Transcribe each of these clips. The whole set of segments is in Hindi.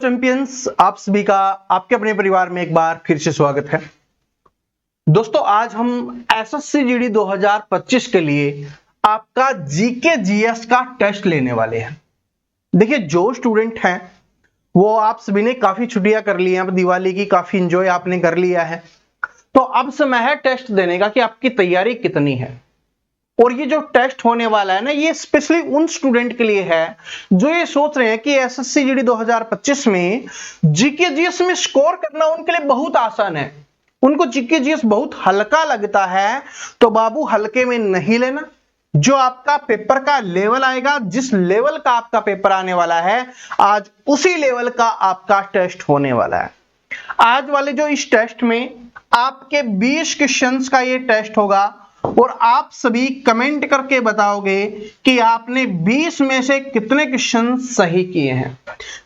चैंपियंस, आप सभी का आपके अपने परिवार में एक बार फिर से स्वागत है। दोस्तों, आज हम एसएससी जीडी 2025 के लिए आपका जीके जीएस का टेस्ट लेने वाले हैं। देखिए, जो स्टूडेंट हैं वो आप सभी ने काफी छुट्टियां कर ली हैं, अब दिवाली की काफी एंजॉय आपने कर लिया है, तो अब समय है टेस्ट देने का कि आपकी तैयारी कितनी है। और ये जो टेस्ट होने वाला है ना, ये स्पेशली उन स्टूडेंट के लिए है जो ये सोच रहे हैं कि एसएससी जीडी 2025 में जीके जीएस में स्कोर करना उनके लिए बहुत आसान है, उनको जीके जीएस बहुत हल्का लगता है। तो बाबू, हल्के में नहीं लेना। जो आपका पेपर का लेवल आएगा, जिस लेवल का आपका पेपर आने वाला है, आज उसी लेवल का आपका टेस्ट होने वाला है। आज वाले जो इस टेस्ट में आपके 20 क्वेश्चंस का ये टेस्ट होगा और आप सभी कमेंट करके बताओगे कि आपने 20 में से कितने क्वेश्चन सही किए हैं।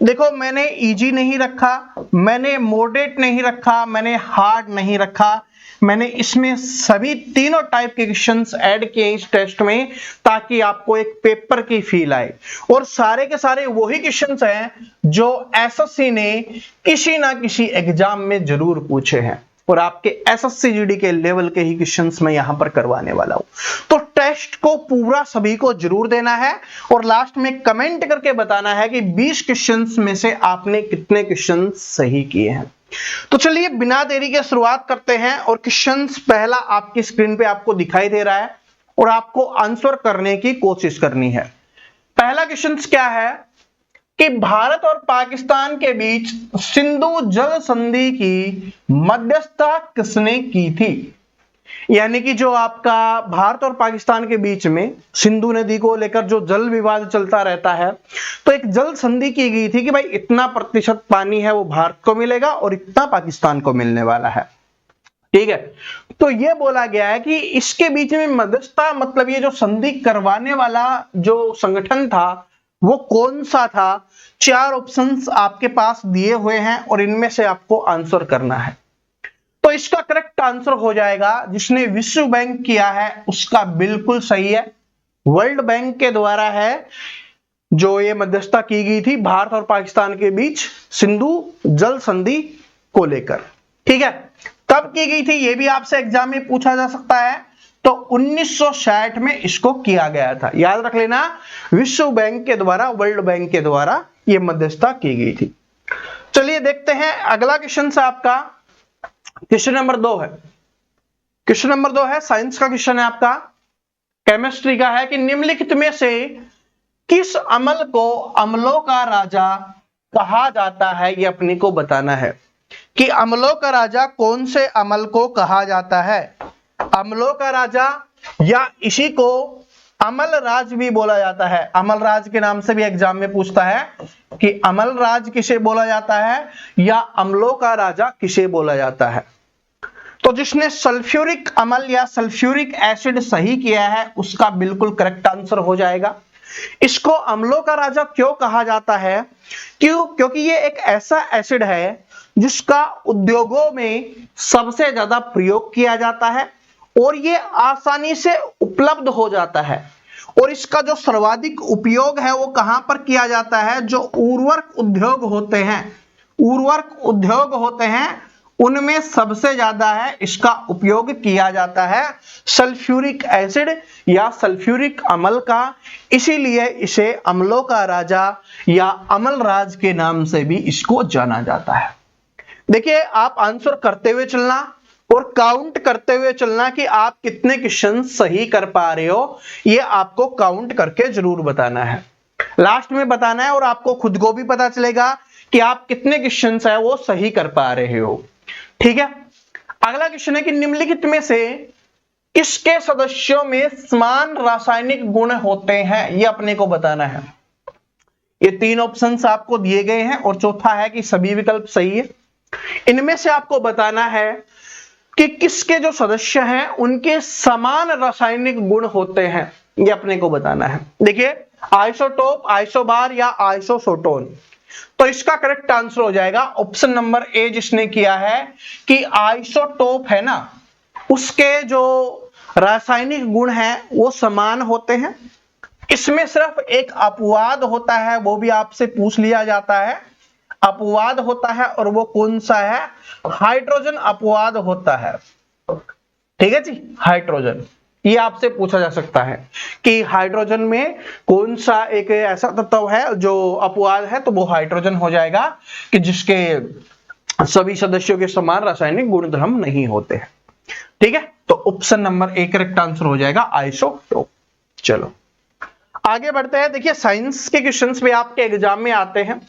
देखो, मैंने इजी नहीं रखा, मैंने मॉडरेट नहीं रखा, मैंने हार्ड नहीं रखा, मैंने इसमें सभी तीनों टाइप के क्वेश्चंस ऐड किए इस टेस्ट में, ताकि आपको एक पेपर की फील आए। और सारे के सारे वही क्वेश्चंस हैं जो एसएससी ने किसी ना किसी एग्जाम में जरूर पूछे हैं, और आपके एसएससी जीडी के लेवल के ही क्वेश्चंस मैं यहां पर करवाने वाला हूं। तो टेस्ट को पूरा सभी को जरूर देना है और लास्ट में कमेंट करके बताना है कि 20 क्वेश्चंस में से आपने कितने क्वेश्चन सही किए हैं। तो चलिए, बिना देरी के शुरुआत करते हैं। और क्वेश्चंस पहला आपकी स्क्रीन पे आपको दिखाई दे रहा है और आपको आंसर करने की कोशिश करनी है। पहला क्वेश्चन क्या है कि भारत और पाकिस्तान के बीच सिंधु जल संधि की मध्यस्थता किसने की थी। यानी कि जो आपका भारत और पाकिस्तान के बीच में सिंधु नदी को लेकर जो जल विवाद चलता रहता है, तो एक जल संधि की गई थी कि भाई इतना प्रतिशत पानी है वो भारत को मिलेगा और इतना पाकिस्तान को मिलने वाला है। ठीक है, तो ये बोला गया है कि इसके बीच में मध्यस्थता, मतलब ये जो संधि करवाने वाला जो संगठन था वो कौन सा था। 4 ऑप्शंस आपके पास दिए हुए हैं और इनमें से आपको आंसर करना है। तो इसका करेक्ट आंसर हो जाएगा, जिसने विश्व बैंक किया है उसका बिल्कुल सही है। वर्ल्ड बैंक के द्वारा है जो ये मध्यस्थता की गई थी भारत और पाकिस्तान के बीच सिंधु जल संधि को लेकर। ठीक है, कब की गई थी ये भी आपसे एग्जाम में पूछा जा सकता है। तो 1960 में इसको किया गया था, याद रख लेना। विश्व बैंक के द्वारा, वर्ल्ड बैंक के द्वारा यह मध्यस्थता की गई थी। चलिए देखते हैं अगला क्वेश्चन से आपका क्वेश्चन नंबर 2 है। क्वेश्चन नंबर 2 है, साइंस का क्वेश्चन है आपका, केमिस्ट्री का है कि निम्नलिखित में से किस अम्ल को अम्लों का राजा कहा जाता है, ये अपने को बताना है कि अम्लों का राजा कौन से अम्ल को कहा जाता है। अम्लों का राजा, या इसी को अमल राज भी बोला जाता है। अमल राज के नाम से भी एग्जाम में पूछता है कि अमल राज किसे बोला जाता है या अम्लों का राजा किसे बोला जाता है। तो जिसने सल्फ्यूरिक अम्ल या सल्फ्यूरिक एसिड सही किया है उसका बिल्कुल करेक्ट आंसर हो जाएगा। इसको अम्लों का राजा क्यों कहा जाता है? क्योंकि ये एक ऐसा एसिड है जिसका उद्योगों में सबसे ज्यादा प्रयोग किया जाता है और ये आसानी से उपलब्ध हो जाता है। और इसका जो सर्वाधिक उपयोग है वो कहां पर किया जाता है? जो उर्वरक उद्योग होते हैं, उर्वरक उद्योग होते हैं उनमें सबसे ज्यादा है इसका उपयोग किया जाता है सल्फ्यूरिक एसिड या सल्फ्यूरिक अम्ल का। इसीलिए इसे अम्लों का राजा या अम्ल राज के नाम से भी इसको जाना जाता है। देखिए, आप आंसर करते हुए चलना और काउंट करते हुए चलना कि आप कितने क्वेश्चन सही कर पा रहे हो, ये आपको काउंट करके जरूर बताना है। लास्ट में बताना है और आपको खुद को भी पता चलेगा कि आप कितने क्वेश्चन है वो सही कर पा रहे हो। ठीक है, अगला क्वेश्चन है कि निम्नलिखित में से किसके सदस्यों में समान रासायनिक गुण होते हैं, ये अपने को बताना है। ये 3 ऑप्शंस आपको दिए गए हैं और चौथा है कि सभी विकल्प सही है। इनमें से आपको बताना है कि किसके जो सदस्य हैं उनके समान रासायनिक गुण होते हैं, ये अपने को बताना है। देखिए, आइसोटोप, आइसोबार या आइसोसोटोन। तो इसका करेक्ट आंसर हो जाएगा ऑप्शन नंबर ए, जिसने किया है कि आइसोटोप है ना, उसके जो रासायनिक गुण हैं वो समान होते हैं। इसमें सिर्फ एक अपवाद होता है, वो भी आपसे पूछ लिया जाता है। अपवाद होता है और वो कौन सा है? हाइड्रोजन अपवाद होता है। ठीक है जी, हाइड्रोजन। ये आपसे पूछा जा सकता है कि हाइड्रोजन में कौन सा एक ऐसा तत्व है जो अपवाद है, तो वो हाइड्रोजन हो जाएगा कि जिसके सभी सदस्यों के समान रासायनिक गुणधर्म नहीं होते हैं। ठीक है, तो option number A correct answer हो जाएगा आइसोटोप। चलो आगे बढ़ते हैं। देखिए साइंस के क्वेश्चंस भी आपके एग्जाम में आते हैं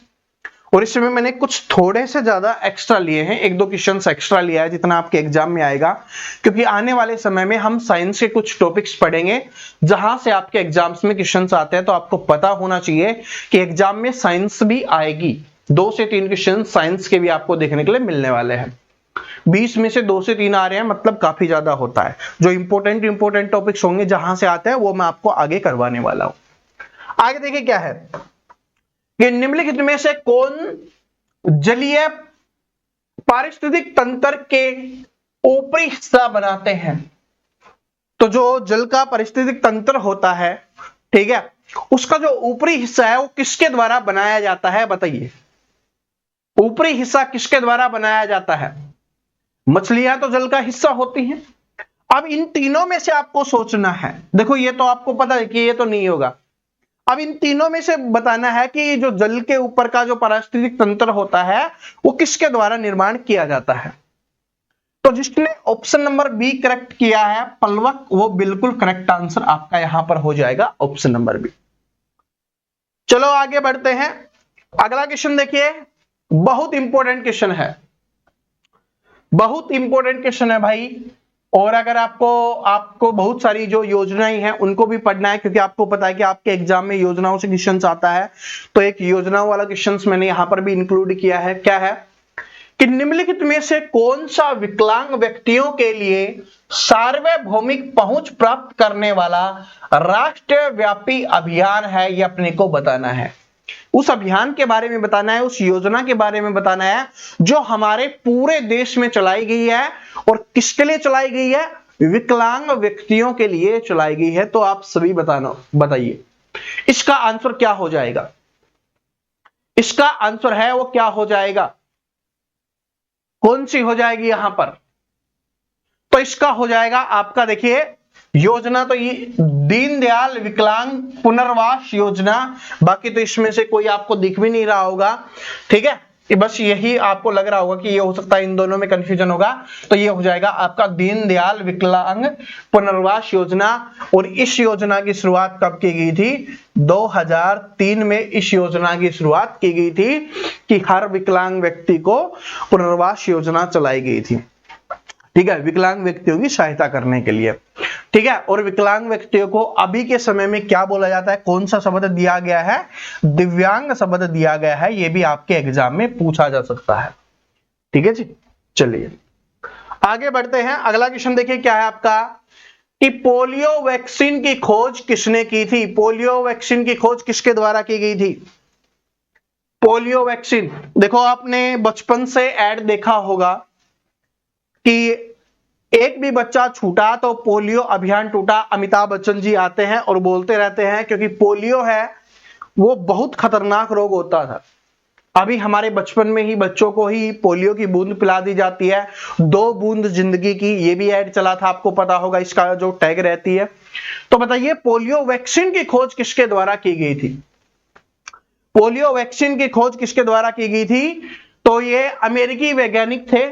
और इसमें मैंने कुछ थोड़े से ज्यादा एक्स्ट्रा लिए हैं, एक दो क्वेश्चंस एक्स्ट्रा लिया है जितना आपके एग्जाम में आएगा, क्योंकि आने वाले समय में हम साइंस के कुछ टॉपिक्स पढ़ेंगे जहां से आपके एग्जाम्स में क्वेश्चंस आते हैं। तो आपको पता होना चाहिए कि एग्जाम में साइंस भी आएगी, 2 से 3 क्वेश्चन साइंस के भी आपको देखने के लिए मिलने वाले हैं। 20 में से 2 से 3 आ रहे हैं, मतलब काफी ज्यादा होता है। जो इंपोर्टेंट टॉपिक्स होंगे जहां से आते हैं वो मैं आपको आगे करवाने वाला हूं। आगे देखिए क्या है कि निम्नलिखित में से कौन जलीय पारिस्थितिक तंत्र के ऊपरी हिस्सा बनाते हैं? तो जो जल का पारिस्थितिक तंत्र होता है, ठीक है, उसका जो ऊपरी हिस्सा है वो किसके द्वारा बनाया जाता है? बताइए, ऊपरी हिस्सा किसके द्वारा बनाया जाता है? मछलियां तो जल का हिस्सा होती हैं। अब इन तीनों में से आपको सोचना है। देखो ये तो आपको पता है कि ये तो नहीं होगा। अब इन तीनों में से बताना है कि जो जल के ऊपर का जो पारिस्थितिक तंत्र होता है वो किसके द्वारा निर्माण किया जाता है। तो जिसने ऑप्शन नंबर बी करेक्ट किया है पलवक, वो बिल्कुल करेक्ट आंसर आपका यहां पर हो जाएगा ऑप्शन नंबर बी। चलो आगे बढ़ते हैं। अगला क्वेश्चन देखिए, बहुत इंपॉर्टेंट क्वेश्चन है, बहुत इंपॉर्टेंट क्वेश्चन है भाई। और अगर आपको बहुत सारी जो योजनाएं हैं उनको भी पढ़ना है, क्योंकि आपको पता है कि आपके एग्जाम में योजनाओं से क्वेश्चंस आता है। तो एक योजनाओं वाला क्वेश्चंस मैंने यहां पर भी इंक्लूड किया है। क्या है कि निम्नलिखित में से कौन सा विकलांग व्यक्तियों के लिए सार्वभौमिक पहुंच प्राप्त करने वाला राष्ट्रव्यापी अभियान है? ये अपने को बताना है। उस अभियान के बारे में बताना है, उस योजना के बारे में बताना है जो हमारे पूरे देश में चलाई गई है। और किसके लिए चलाई गई है? विकलांग व्यक्तियों के लिए चलाई गई है। तो आप सभी बताइए इसका आंसर क्या हो जाएगा? इसका आंसर है वो क्या हो जाएगा? कौन सी हो जाएगी यहां पर? तो इसका हो जाएगा आपका, देखिए योजना तो ये दीनदयाल विकलांग पुनर्वास योजना। बाकी तो इसमें से कोई आपको दिख भी नहीं रहा होगा। ठीक है, ये बस यही आपको लग रहा होगा कि ये हो सकता है इन दोनों में कंफ्यूजन होगा। तो ये हो जाएगा आपका दीनदयाल विकलांग पुनर्वास योजना। और इस योजना की शुरुआत कब की गई थी? 2003 में इस योजना की शुरुआत की गई थी कि हर विकलांग व्यक्ति को पुनर्वास योजना चलाई गई थी। ठीक है, विकलांग व्यक्तियों की सहायता करने के लिए। ठीक है, और विकलांग व्यक्तियों को अभी के समय में क्या बोला जाता है? कौन सा शब्द दिया गया है? दिव्यांग शब्द दिया गया है। ये भी आपके एग्जाम में पूछा जा सकता है। ठीक है जी, चलिए आगे बढ़ते हैं। अगला क्वेश्चन देखिए क्या है आपका कि पोलियो वैक्सीन की खोज किसने की थी? पोलियो वैक्सीन की खोज किसके द्वारा की गई थी? पोलियो वैक्सीन, देखो आपने बचपन से ऐड देखा होगा कि एक भी बच्चा छूटा तो पोलियो अभियान टूटा। अमिताभ बच्चन जी आते हैं और बोलते रहते हैं, क्योंकि पोलियो है वो बहुत खतरनाक रोग होता था। अभी हमारे बचपन में ही बच्चों को ही पोलियो की बूंद पिला दी जाती है, 2 बूंद जिंदगी की। ये भी ऐड चला था, आपको पता होगा, इसका जो टैग रहती है। तो बताइए पोलियो वैक्सीन की खोज किसके द्वारा की गई थी? पोलियो वैक्सीन की खोज किसके द्वारा की गई थी? तो ये अमेरिकी वैज्ञानिक थे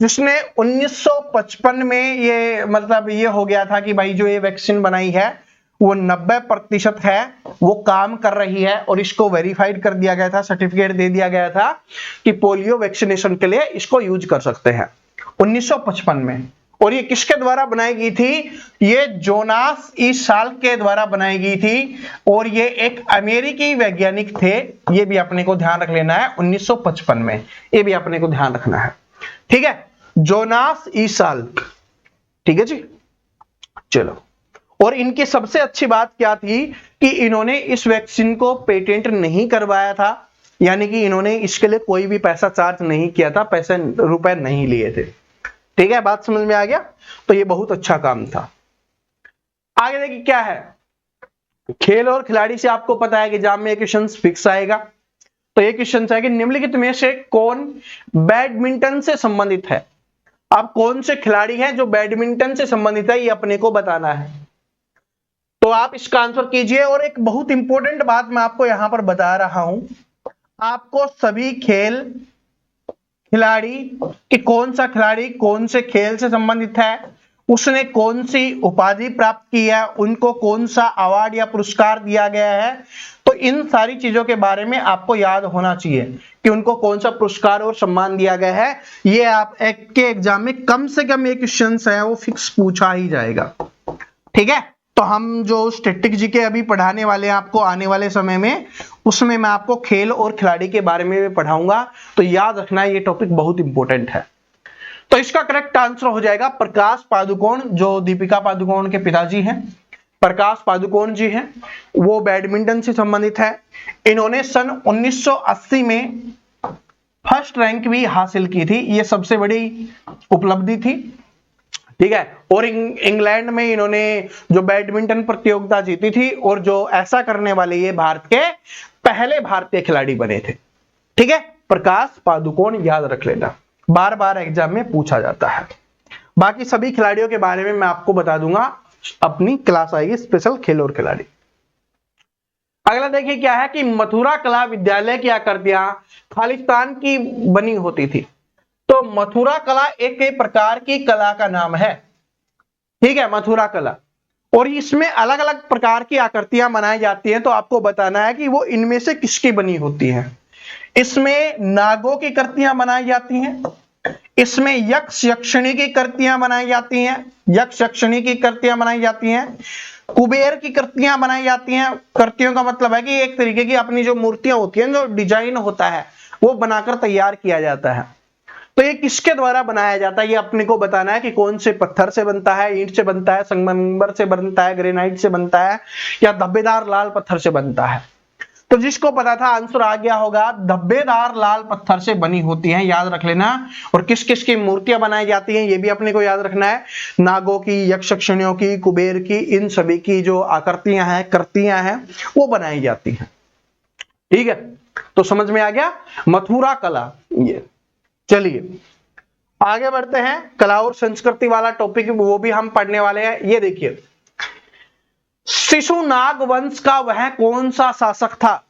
जिसने 1955 में ये मतलब ये हो गया था कि भाई जो ये वैक्सीन बनाई है वो 90% है, वो काम कर रही है। और इसको वेरीफाइड कर दिया गया था, सर्टिफिकेट दे दिया गया था कि पोलियो वैक्सीनेशन के लिए इसको यूज कर सकते हैं 1955 में। और ये किसके द्वारा बनाई गई थी? ये जोनास ई साल के द्वारा बनाई गई थी। और ये एक अमेरिकी वैज्ञानिक थे। ये भी अपने को ध्यान रख लेना है, 1955 में, ये भी अपने को ध्यान रखना है। ठीक है, जोनास ई साल। ठीक है जी, चलो। और इनकी सबसे अच्छी बात क्या थी कि इन्होंने इस वैक्सीन को पेटेंट नहीं करवाया था, यानी कि इन्होंने इसके लिए कोई भी पैसा चार्ज नहीं किया था, पैसे रुपए नहीं लिए थे। ठीक है, बात समझ में आ गया? तो ये बहुत अच्छा काम था। आगे देखिए क्या है, खेल और खिलाड़ी से आपको पता है कि एग्जाम में क्वेश्चन फिक्स आएगा। तो ये क्वेश्चन है कि निम्नलिखित में से कौन बैडमिंटन से संबंधित है। अब कौन से खिलाड़ी हैं जो बैडमिंटन से संबंधित है, ये अपने को बताना है। तो आप इसका आंसर कीजिए। और एक बहुत इंपॉर्टेंट बात मैं आपको यहां पर बता रहा हूं, आपको सभी खेल खिलाड़ी कि कौन सा खिलाड़ी कौन से खेल से संबंधित है, उसने कौन सी उपाधि प्राप्त की है, उनको कौन सा अवार्ड या पुरस्कार दिया गया है, तो इन सारी चीजों के बारे में आपको याद होना चाहिए कि उनको कौन सा पुरस्कार और सम्मान दिया गया है। ये आप एक के एग्जाम में कम से कम एक क्वेश्चन है वो फिक्स पूछा ही जाएगा। ठीक है, तो हम जो स्टैटिक जीके अभी पढ़ाने वाले हैं आपको आने वाले समय में, उसमें मैं आपको खेल और खिलाड़ी के बारे में भी पढ़ाऊंगा, तो याद रखना ये टॉपिक बहुत इंपॉर्टेंट है। तो इसका करेक्ट आंसर हो जाएगा प्रकाश पादुकोण, जो दीपिका पादुकोण के पिताजी हैं, प्रकाश पादुकोण जी हैं, वो बैडमिंटन से संबंधित है। इन्होंने सन 1980 में फर्स्ट रैंक भी हासिल की थी, ये सबसे बड़ी उपलब्धि थी। ठीक है, और इंग्लैंड में इन्होंने जो बैडमिंटन प्रतियोगिता जीती थी, और जो ऐसा करने वाले ये भारत के पहले भारतीय खिलाड़ी बने थे। ठीक है, प्रकाश पादुकोण याद रख लेना, बार बार एग्जाम में पूछा जाता है। बाकी सभी खिलाड़ियों के बारे में मैं आपको बता दूंगा, अपनी क्लास आएगी स्पेशल खेल और खिलाड़ी। अगला देखिए क्या है कि मथुरा कला विद्यालय की आकृतियां खालिस्तान की बनी होती थी। तो मथुरा कला एक प्रकार की कला का नाम है। ठीक है, मथुरा कला, और इसमें अलग अलग प्रकार की आकृतियां बनाई जाती हैं। तो आपको बताना है कि वो इनमें से किसकी बनी होती हैं। इसमें नागों की कृतियां बनाई जाती हैं, इसमें यक्ष यक्षिणी की कृतियां बनाई जाती हैं, यक्ष यक्षिणी की कृतियां बनाई जाती हैं, कुबेर की कृतियां बनाई जाती हैं। कृतियों का मतलब है कि एक तरीके की अपनी जो मूर्तियां होती हैं, जो डिजाइन होता है वो बनाकर तैयार किया जाता है। तो ये किसके द्वारा बनाया जाता है, ये अपने को बताना है कि कौन से पत्थर से बनता है, ईंट से बनता है, संगमरमर से बनता है, ग्रेनाइट से बनता है, या धब्बेदार लाल पत्थर से बनता है। तो जिसको पता था आंसर आ गया होगा, धब्बेदार लाल पत्थर से बनी होती हैं, याद रख लेना। और किस किस की मूर्तियां बनाई जाती हैं ये भी अपने को याद रखना है, नागों की, यक्ष यक्षिणियों की, कुबेर की, इन सभी की जो आकृतियां हैं, कृतियां हैं, वो बनाई जाती हैं। ठीक है, तो समझ में आ गया मथुरा कला। ये चलिए आगे बढ़ते हैं, कला और संस्कृति वाला टॉपिक वो भी हम पढ़ने वाले हैं। ये देखिए, शिशुनाग वंश का वह कौन सा शासक था,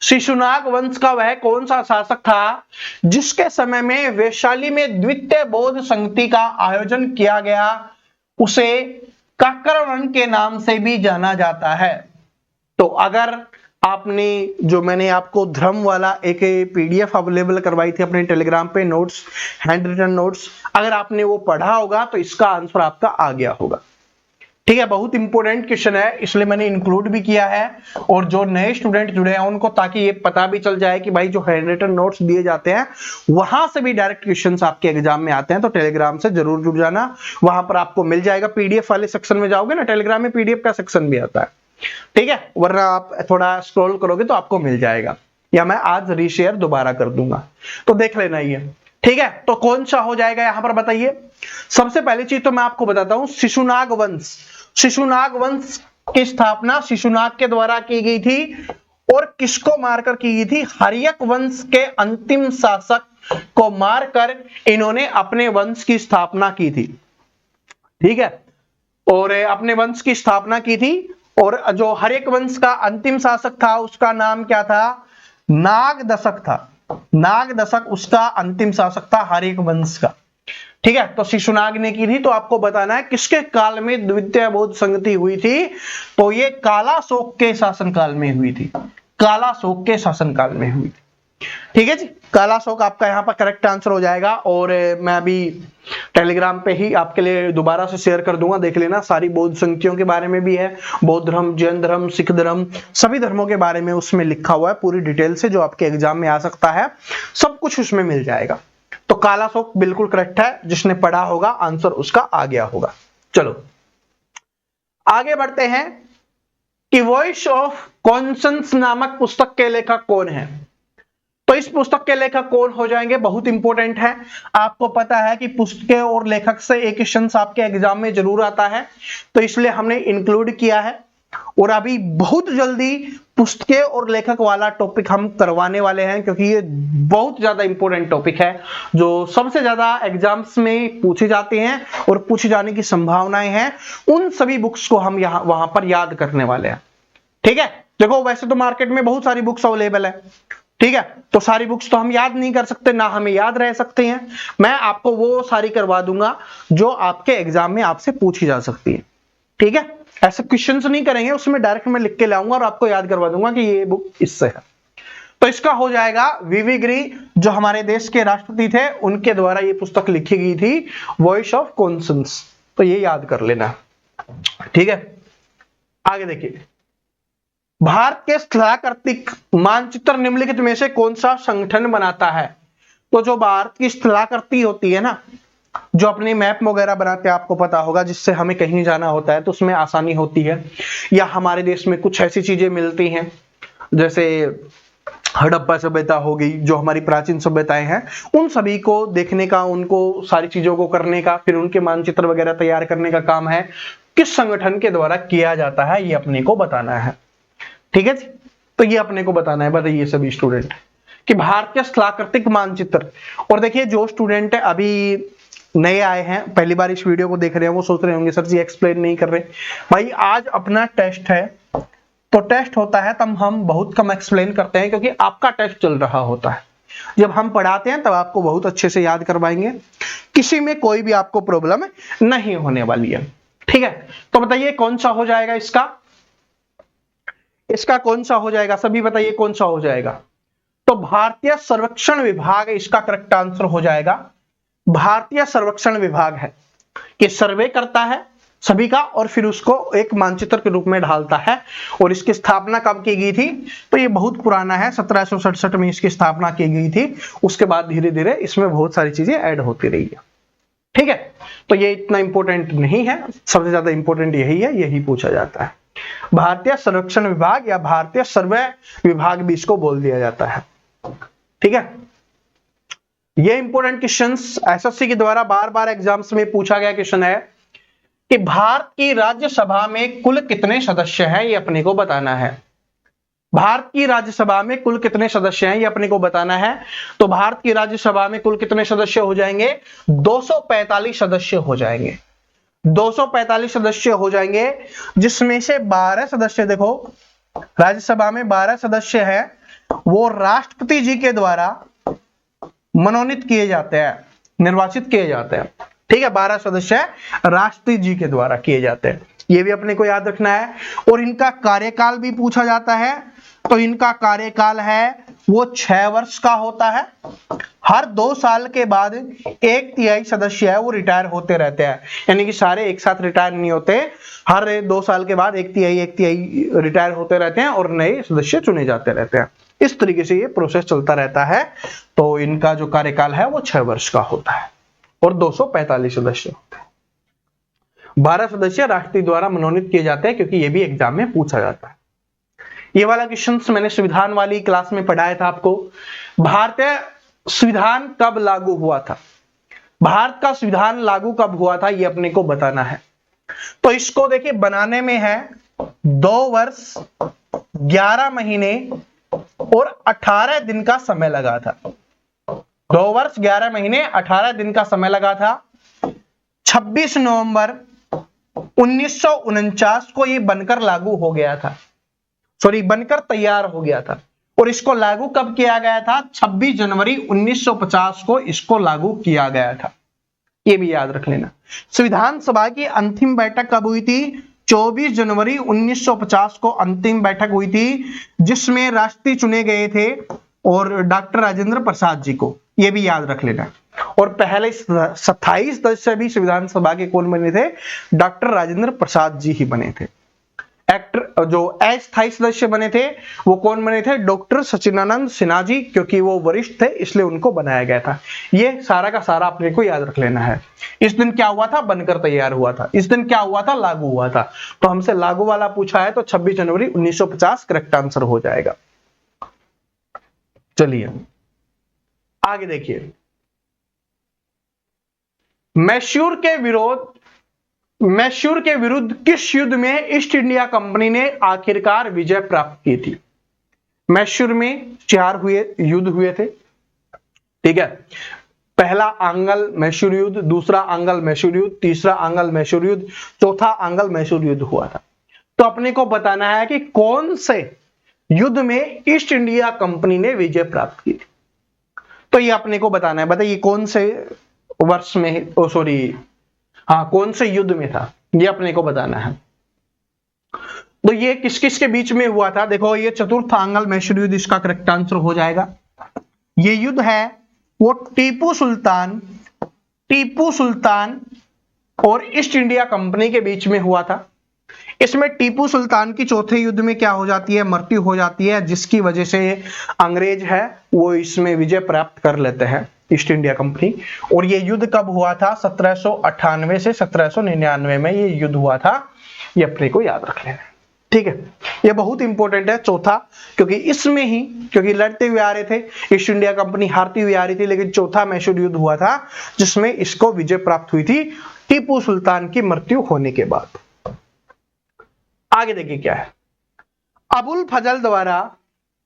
शिशुनाग वंश का वह कौन सा शासक था जिसके समय में वैशाली में द्वितीय बौद्ध संगति का आयोजन किया गया, उसे काकरवन के नाम से भी जाना जाता है। तो अगर आपने जो मैंने आपको धर्म वाला एक पीडीएफ अवेलेबल करवाई थी अपने टेलीग्राम पे, नोट्स, हैंड रिटन नोट्स, अगर आपने वो पढ़ा होगा तो इसका आंसर आपका आ गया होगा। ठीक है, बहुत इंपॉर्टेंट क्वेश्चन है, इसलिए मैंने इंक्लूड भी किया है। और जो नए स्टूडेंट जुड़े हैं उनको ताकि ये पता भी चल जाए कि भाई जो हैंड रिटन नोट्स दिए जाते हैं वहां से भी डायरेक्ट क्वेश्चंस आपके एग्जाम में आते हैं। तो टेलीग्राम से जरूर जुड़ जाना, वहां पर आपको मिल जाएगा। पीडीएफ वाले सेक्शन में जाओगे ना, टेलीग्राम में पीडीएफ का सेक्शन भी आता है। ठीक है, वरना आप थोड़ा स्क्रॉल करोगे तो आपको मिल जाएगा, या मैं आज रीशेयर दोबारा कर दूंगा, तो देख लेना ये। ठीक है, तो कौन सा हो जाएगा यहां पर बताइए। सबसे पहली चीज तो मैं आपको बताता हूं, शिशुनाग वंश। शिशुनाग वंश की स्थापना शिशुनाग के द्वारा की गई थी, और किसको मारकर की गई थी, हर्यक वंश के अंतिम शासक को मारकर इन्होंने अपने वंश की स्थापना की थी। ठीक है, और अपने वंश की स्थापना की थी। और जो हर्यक वंश का अंतिम शासक था उसका नाम क्या था, नागदशक था। नागदशक उसका अंतिम शासक था हर्यक वंश का। ठीक है, तो शिशुनाग ने की थी। तो आपको बताना है किसके काल में द्वितीय बौद्ध संगति हुई थी, तो ये कालाशोक के शासनकाल में हुई थी, कालाशोक के शासनकाल में हुई थी। ठीक है जी, कालाशोक आपका यहाँ पर करेक्ट आंसर हो जाएगा। और मैं अभी टेलीग्राम पे ही आपके लिए दोबारा से शेयर कर दूंगा, देख लेना। सारी बौद्ध संगतियों के बारे में भी है, बौद्ध धर्म, जैन धर्म, सिख धर्म, सभी धर्मों के बारे में उसमें लिखा हुआ है पूरी डिटेल से, जो आपके एग्जाम में आ सकता है, सब कुछ उसमें मिल जाएगा। तो कालाशोक बिल्कुल करेक्ट है, जिसने पढ़ा होगा आंसर उसका आ गया होगा। चलो आगे बढ़ते हैं कि वॉइस ऑफ कॉन्शंस नामक पुस्तक के लेखक कौन है। तो इस पुस्तक के लेखक कौन हो जाएंगे, बहुत इंपॉर्टेंट है। आपको पता है कि पुस्तकें और लेखक से एक क्वेश्चन आपके एग्जाम में जरूर आता है, तो इसलिए हमने इंक्लूड किया है। और अभी बहुत जल्दी पुस्तकें और लेखक वाला टॉपिक हम करवाने वाले हैं, क्योंकि ये बहुत ज्यादा इंपॉर्टेंट टॉपिक है जो सबसे ज्यादा एग्जाम्स में पूछे जाते हैं और पूछे जाने की संभावनाएं हैं। उन सभी बुक्स को हम यहाँ वहां पर याद करने वाले हैं। ठीक है, देखो वैसे तो मार्केट में बहुत सारी बुक्स अवेलेबल है, ठीक है, तो सारी बुक्स तो हम याद नहीं कर सकते, ना हमें याद रह सकते हैं। मैं आपको वो सारी करवा दूंगा जो आपके एग्जाम में आपसे पूछी जा सकती है। ठीक है, ऐसे क्वेश्चंस नहीं करेंगे, उसमें डायरेक्ट मैं लिख के लाऊंगा और आपको याद करवा दूंगा कि ये बुक इससे है। तो इसका हो जाएगा वीवी गिरी, जो हमारे देश के राष्ट्रपति थे, उनके द्वारा ये पुस्तक लिखी गई थी, वॉइस ऑफ कॉन्शियंस। तो ये याद कर लेना। ठीक है, आगे देखिए, भारत के स्थलाकृतिक मानचित्र निम्नलिखित में से कौन सा संगठन बनाता है? तो जो भारत की स्थलाकृति होती है ना, जो अपने मैप वगैरह बनाते हैं, आपको पता होगा, जिससे हमें कहीं जाना होता है तो उसमें आसानी होती है, या हमारे देश में कुछ ऐसी चीजें मिलती हैं जैसे हड़प्पा सभ्यता हो गई, जो हमारी प्राचीन सभ्यताएं हैं, उन सभी को देखने का, उनको सारी चीजों को करने का, फिर उनके मानचित्र वगैरह तैयार करने का काम है किस संगठन के द्वारा किया जाता है, ये अपने को बताना है। ठीक है जी, तो ये अपने को बताना है। बताइए सभी स्टूडेंट कि भारतीय स्थलाकृतिक मानचित्र। और देखिए जो स्टूडेंट अभी नए आए हैं, पहली बार इस वीडियो को देख रहे हैं, वो सोच रहे होंगे सर जी एक्सप्लेन नहीं कर रहे। भाई आज अपना टेस्ट है, तो टेस्ट होता है तब हम बहुत कम एक्सप्लेन करते हैं, क्योंकि आपका टेस्ट चल रहा होता है। जब हम पढ़ाते हैं तब आपको बहुत अच्छे से याद करवाएंगे, किसी में कोई भी आपको प्रॉब्लम नहीं होने वाली है। ठीक है, तो बताइए कौन सा हो जाएगा इसका, इसका कौन सा हो जाएगा, सभी बताइए कौन सा हो जाएगा। तो भारतीय सर्वेक्षण विभाग इसका करेक्ट आंसर हो जाएगा। भारतीय सर्वेक्षण विभाग है कि सर्वे करता है सभी का और फिर उसको एक मानचित्र के रूप में ढालता है। और इसकी स्थापना कब की गई थी? तो ये बहुत पुराना है, 1767 में इसकी स्थापना की गई थी। उसके बाद धीरे धीरे इसमें बहुत सारी चीजें ऐड होती रही है। ठीक है, तो ये इतना इंपॉर्टेंट नहीं है, सबसे ज्यादा इंपॉर्टेंट यही है, यही पूछा जाता है। भारतीय सर्वेक्षण विभाग या भारतीय सर्वे विभाग भी इसको बोल दिया जाता है। ठीक है, ये इंपॉर्टेंट क्वेश्चंस एसएससी के द्वारा बार बार एग्जाम्स में पूछा गया क्वेश्चन है कि भारत की राज्यसभा में कुल कितने सदस्य हैं, ये अपने को बताना है। भारत की राज्यसभा में कुल कितने सदस्य हैं, ये अपने को बताना है। तो भारत की राज्यसभा में कुल कितने सदस्य हो जाएंगे? 245 सदस्य हो जाएंगे। 245 सदस्य हो जाएंगे, जिसमें से 12 सदस्य, देखो राज्यसभा में 12 सदस्य हैं, वो राष्ट्रपति जी के द्वारा मनोनीत किए जाते हैं, निर्वाचित किए जाते हैं। ठीक है, 12 सदस्य राष्ट्रपति जी के द्वारा किए जाते हैं, ये भी अपने को याद रखना है। और इनका कार्यकाल भी पूछा जाता है, तो इनका कार्यकाल है वो 6 वर्ष का होता है। हर 2 साल के बाद 1/3 सदस्य है वो रिटायर होते रहते हैं, यानी कि सारे एक साथ रिटायर नहीं होते, हर 2 साल के बाद 1/3 रिटायर होते रहते हैं और नए सदस्य चुने जाते रहते हैं। इस तरीके से ये प्रोसेस चलता रहता है। तो इनका जो कार्यकाल है वो 6 वर्ष का होता है और 245 सदस्य होते हैं। 12 सदस्य राष्ट्रपति द्वारा मनोनीत किए जाते हैं, क्योंकि ये भी एग्जाम में पूछा जाता है। ये वाला क्वेश्चन मैंने संविधान वाली क्लास में पढ़ाया था आपको। भारतीय संविधान कब लागू हुआ था? भारत का संविधान लागू कब हुआ था, ये अपने को बताना है। तो इसको देखिए बनाने में है 2 वर्ष 11 महीने और 18 दिन का समय लगा था। 2 वर्ष 11 महीने 18 दिन का समय लगा था। 26 नवंबर 1949 को ये बनकर लागू हो गया था, सॉरी बनकर तैयार हो गया था। और इसको लागू कब किया गया था? 26 जनवरी 1950 को इसको लागू किया गया था, ये भी याद रख लेना। संविधान सभा की अंतिम बैठक कब हुई थी? 24 जनवरी 1950 को अंतिम बैठक हुई थी, जिसमें राष्ट्रपति चुने गए थे और डॉक्टर राजेंद्र प्रसाद जी को, ये भी याद रख लेना। और पहले 27 सदस्य भी संविधान सभा के कौन बने थे? डॉक्टर राजेंद्र प्रसाद जी ही बने थे। एक्टर जो अस्थायी सदस्य बने थे वो कौन बने थे? डॉक्टर सचिदानंद सिन्हा जी, क्योंकि वो वरिष्ठ थे इसलिए उनको बनाया गया था। ये सारा का सारा अपने को याद रख लेना है। इस दिन क्या हुआ था? बनकर तैयार हुआ था। इस दिन क्या हुआ था? लागू हुआ था। तो हमसे लागू वाला पूछा है, तो 26 जनवरी 1950 करेक्ट आंसर हो जाएगा। चलिए आगे देखिए, मैसूर के विरोध मैसूर के विरुद्ध किस युद्ध में ईस्ट इंडिया कंपनी ने आखिरकार विजय प्राप्त की थी? मैसूर में 4 युद्ध हुए थे, ठीक है। पहला आंग्ल मैसूर युद्ध, दूसरा आंग्ल मैसूर युद्ध, तीसरा आंग्ल मैसूर युद्ध, चौथा आंग्ल मैसूर युद्ध हुआ था। तो अपने को बताना है कि कौन से युद्ध में ईस्ट इंडिया कंपनी ने विजय प्राप्त की थी। तो ये अपने को बताना है। बताइए कौन से वर्ष में, कौन से युद्ध में था, ये अपने को बताना है। तो ये किस किस के बीच में हुआ था? देखो, ये चतुर्थ आंग्ल मैसूर युद्ध इसका करेक्ट आंसर हो जाएगा। ये युद्ध है वो टीपू सुल्तान और ईस्ट इंडिया कंपनी के बीच में हुआ था। इसमें टीपू सुल्तान की चौथे युद्ध में क्या हो जाती है? मृत्यु हो जाती है, जिसकी वजह से अंग्रेज है वो इसमें विजय प्राप्त कर लेते हैं, ईस्ट इंडिया कंपनी। और ये युद्ध कब हुआ था? 1798 से 1799 में ये युद्ध हुआ था। ये अपने को याद रख लेना, ठीक है। ये बहुत इंपॉर्टेंट है चौथा, क्योंकि इसमें ही, क्योंकि लड़ते हुए आ रहे थे, ईस्ट इंडिया कंपनी हारती हुई आ रही थी, लेकिन चौथा मैसूर युद्ध हुआ था जिसमें इसको विजय प्राप्त हुई थी टीपू सुल्तान की मृत्यु होने के बाद। आगे देखिए क्या है। अबुल फजल द्वारा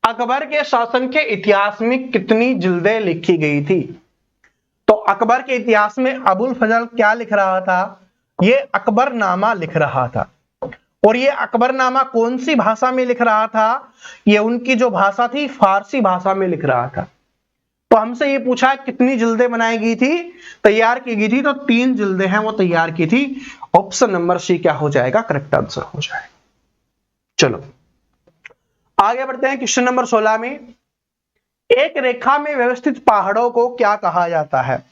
अकबर के शासन के इतिहास में कितनी जिल्दें लिखी गई थी? तो अकबर के इतिहास में अबुल फजल क्या लिख रहा था? ये अकबरनामा लिख रहा था। और ये अकबरनामा कौन सी भाषा में लिख रहा था? ये उनकी जो भाषा थी फारसी भाषा में लिख रहा था। तो हमसे ये पूछा कितनी जिल्दें बनाई गई थी, तैयार की गई थी? तो 3 जिल्दें हैं वो तैयार की थी। ऑप्शन नंबर सी क्या हो जाएगा? करेक्ट आंसर हो जाएगा। चलो आगे बढ़ते हैं। क्वेश्चन नंबर 16 में, एक रेखा में व्यवस्थित पहाड़ों को क्या कहा जाता है?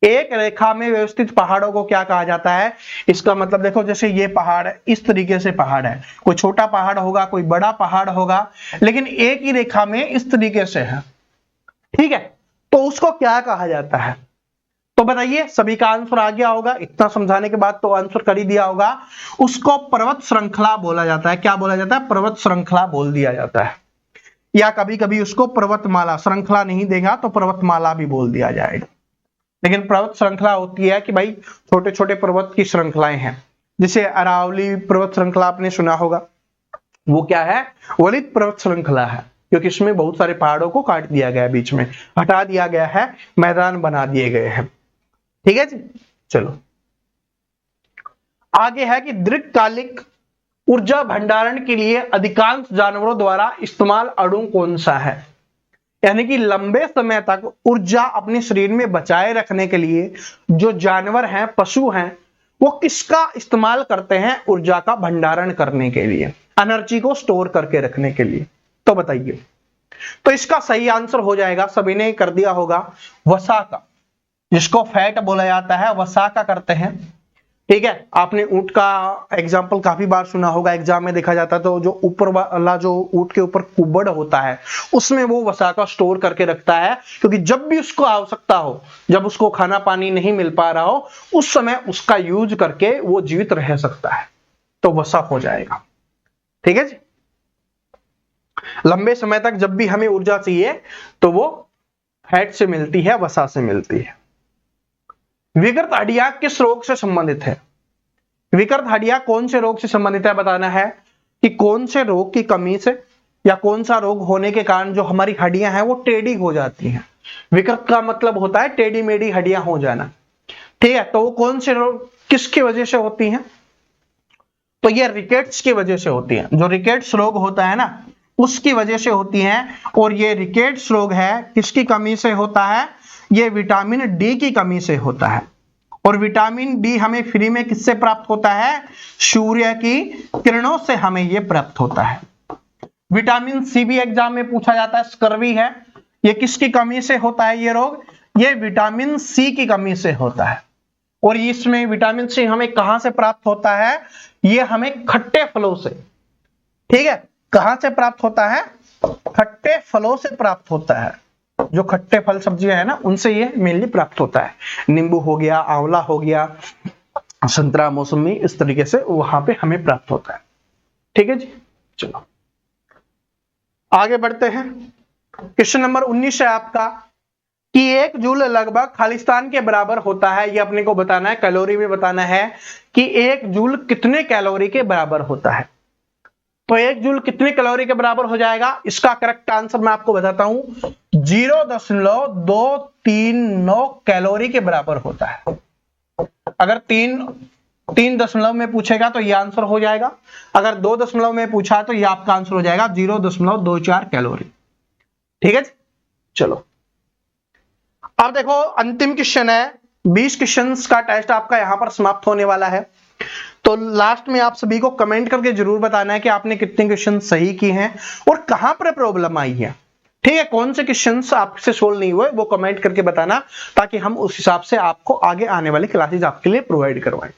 एक रेखा में व्यवस्थित पहाड़ों को क्या कहा जाता है? इसका मतलब देखो, जैसे ये पहाड़ है, इस तरीके से पहाड़ है, कोई छोटा पहाड़ होगा, कोई बड़ा पहाड़ होगा, लेकिन एक ही रेखा में इस तरीके से है, ठीक है। तो उसको क्या कहा जाता है? तो बताइए, सभी का आंसर आ गया होगा। इतना समझाने के बाद तो आंसर कर ही दिया होगा। उसको पर्वत श्रृंखला बोला जाता है। क्या बोला जाता है? पर्वत श्रृंखला बोल दिया जाता है, या कभी कभी उसको पर्वतमाला, श्रृंखला नहीं देगा तो पर्वतमाला भी बोल दिया जाएगा। लेकिन पर्वत श्रृंखला होती है कि भाई छोटे छोटे पर्वत की श्रृंखलाएं हैं। जैसे अरावली पर्वत श्रृंखला आपने सुना होगा, वो क्या है? वलित पर्वत श्रृंखला है, क्योंकि इसमें बहुत सारे पहाड़ों को काट दिया गया है, बीच में हटा दिया गया है, मैदान बना दिए गए हैं, ठीक है जी। चलो आगे है कि दीर्घकालिक ऊर्जा भंडारण के लिए अधिकांश जानवरों द्वारा इस्तेमाल अणु कौन सा है? यानी कि लंबे समय तक ऊर्जा अपने शरीर में बचाए रखने के लिए जो जानवर हैं, पशु हैं, वो किसका इस्तेमाल करते हैं ऊर्जा का भंडारण करने के लिए, एनर्जी को स्टोर करके रखने के लिए? तो बताइए। तो इसका सही आंसर हो जाएगा, सभी ने कर दिया होगा, वसा का, जिसको फैट बोला जाता है, वसा का करते हैं, ठीक है। आपने ऊंट का एग्जाम्पल काफी बार सुना होगा, एग्जाम में देखा जाता है तो जो ऊपर वाला, जो ऊंट के ऊपर कुबड़ होता है, उसमें वो वसा का स्टोर करके रखता है, क्योंकि जब भी उसको आवश्यकता हो, जब उसको खाना पानी नहीं मिल पा रहा हो, उस समय उसका यूज करके वो जीवित रह सकता है। तो वसा हो जाएगा, ठीक है जी। लंबे समय तक जब भी हमें ऊर्जा चाहिए तो वो फैट से मिलती है, वसा से मिलती है। विकृत हड्डियां किस रोग से संबंधित है? विकृत हड्डियां कौन से रोग से संबंधित है? बताना है कि कौन से रोग की कमी से या कौन सा रोग होने के कारण जो हमारी हड्डियां हैं वो टेढ़ी हो जाती हैं। विकृत का मतलब होता है टेढ़ी मेढ़ी हड्डियां हो जाना, ठीक है। तो वो कौन से रोग किसकी वजह से होती हैं? तो ये रिकेट्स की वजह से होती हैं। जो रिकेट्स रोग होता है ना, उसकी वजह से होती हैं। और ये रिकेट्स रोग है किसकी कमी से होता है? ये विटामिन डी की कमी से होता है। और विटामिन डी हमें फ्री में किससे प्राप्त होता है? सूर्य की किरणों से हमें ये प्राप्त होता है। विटामिन सी भी एग्जाम में पूछा जाता है, स्कर्वी है, ये किसकी कमी से होता है ये रोग? ये विटामिन सी की कमी से होता है। और इसमें विटामिन सी हमें कहां से प्राप्त होता है? ये हमें खट्टे फलों से, ठीक है। कहां से प्राप्त होता है? खट्टे फलों से प्राप्त होता है। जो खट्टे फल सब्जियां है ना, उनसे ये मेनली प्राप्त होता है। नींबू हो गया, आंवला हो गया, संतरा, मौसमी, इस तरीके से वहां पे हमें प्राप्त होता है, ठीक है जी। चलो आगे बढ़ते हैं। क्वेश्चन नंबर 19 है आपका, कि 1 जूल लगभग खालिस्तान के बराबर होता है। ये अपने को बताना है, कैलोरी में बताना है कि 1 जूल कितने कैलोरी के बराबर होता है। तो 1 जूल कितने कैलोरी के बराबर हो जाएगा, इसका करेक्ट आंसर मैं आपको बताता हूं, 0.239 कैलोरी के बराबर होता है। अगर 3 दशमलव में पूछेगा तो ये आंसर हो जाएगा, अगर 2 दशमलव में पूछा तो ये आपका आंसर हो जाएगा 0.24 कैलोरी। ठीक है, चलो अब देखो अंतिम क्वेश्चन है, 20 क्वेश्चन का टेस्ट आपका यहां पर समाप्त होने वाला है। तो लास्ट में आप सभी को कमेंट करके जरूर बताना है कि आपने कितने क्वेश्चन सही किए हैं और कहां पर प्रॉब्लम आई है। ठीक है, कौन से क्वेश्चंस आपसे सोल्व नहीं हुए वो कमेंट करके बताना, ताकि हम उस हिसाब से आपको आगे आने वाली क्लासेस आपके लिए प्रोवाइड करवाएं।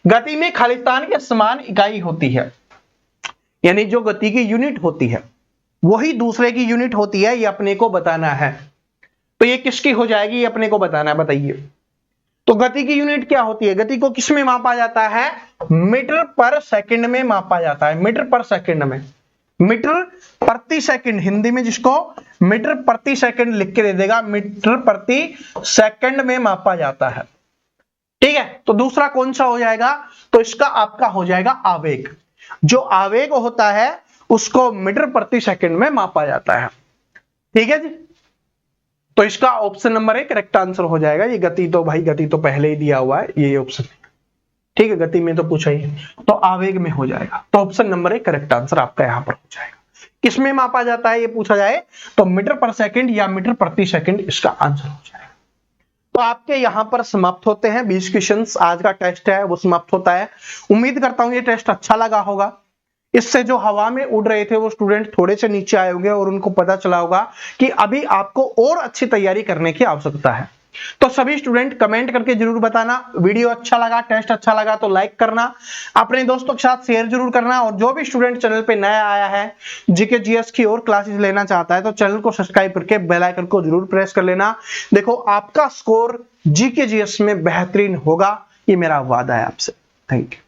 गति में खालिस्तान के समान इकाई होती है, यानी जो गति की यूनिट होती है वही दूसरे की यूनिट होती है, ये अपने को बताना है। तो ये किसकी हो जाएगी, ये अपने को बताना है, बताइए। तो गति की यूनिट क्या होती है, गति को किस में मापा जाता है, मीटर पर सेकंड में मापा जाता है। मीटर पर सेकंड में, मीटर प्रति सेकंड हिंदी में जिसको मीटर प्रति सेकंड लिख के दे देगा, मीटर प्रति सेकंड में मापा जाता है। ठीक है, तो दूसरा कौन सा हो जाएगा, तो इसका आपका हो जाएगा आवेग। जो आवेग होता है उसको मीटर प्रति सेकंड में मापा जाता है। ठीक है जी, तो इसका ऑप्शन नंबर 1 करेक्ट आंसर हो जाएगा। ये गति तो भाई गति तो पहले ही दिया हुआ है, ये ऑप्शन। ठीक है, गति में तो पूछा ही है, तो आवेग में हो जाएगा। तो ऑप्शन नंबर 1 करेक्ट आंसर आपका यहां पर हो जाएगा। किसमें मापा जाता है ये पूछा जाए तो मीटर पर सेकंड या मीटर प्रति सेकंड इसका आंसर हो जाएगा। तो आपके यहां पर समाप्त होते हैं 20 क्वेश्चंस, आज का टेस्ट है वो समाप्त होता है। उम्मीद करता हूं ये टेस्ट अच्छा लगा होगा। इससे जो हवा में उड़ रहे थे वो स्टूडेंट थोड़े से नीचे आए होंगे और उनको पता चला होगा कि अभी आपको और अच्छी तैयारी करने की आवश्यकता है। तो सभी स्टूडेंट कमेंट करके जरूर बताना, वीडियो अच्छा लगा, टेस्ट अच्छा लगा तो लाइक करना, अपने दोस्तों के साथ शेयर जरूर करना, और जो भी स्टूडेंट चैनल पे नया आया है जीके जीएस की और क्लासेस लेना चाहता है तो चैनल को सब्सक्राइब करके बेल आइकन को जरूर प्रेस कर लेना। देखो आपका स्कोर जीके जीएस में बेहतरीन होगा, ये मेरा वादा है आपसे। Thank you.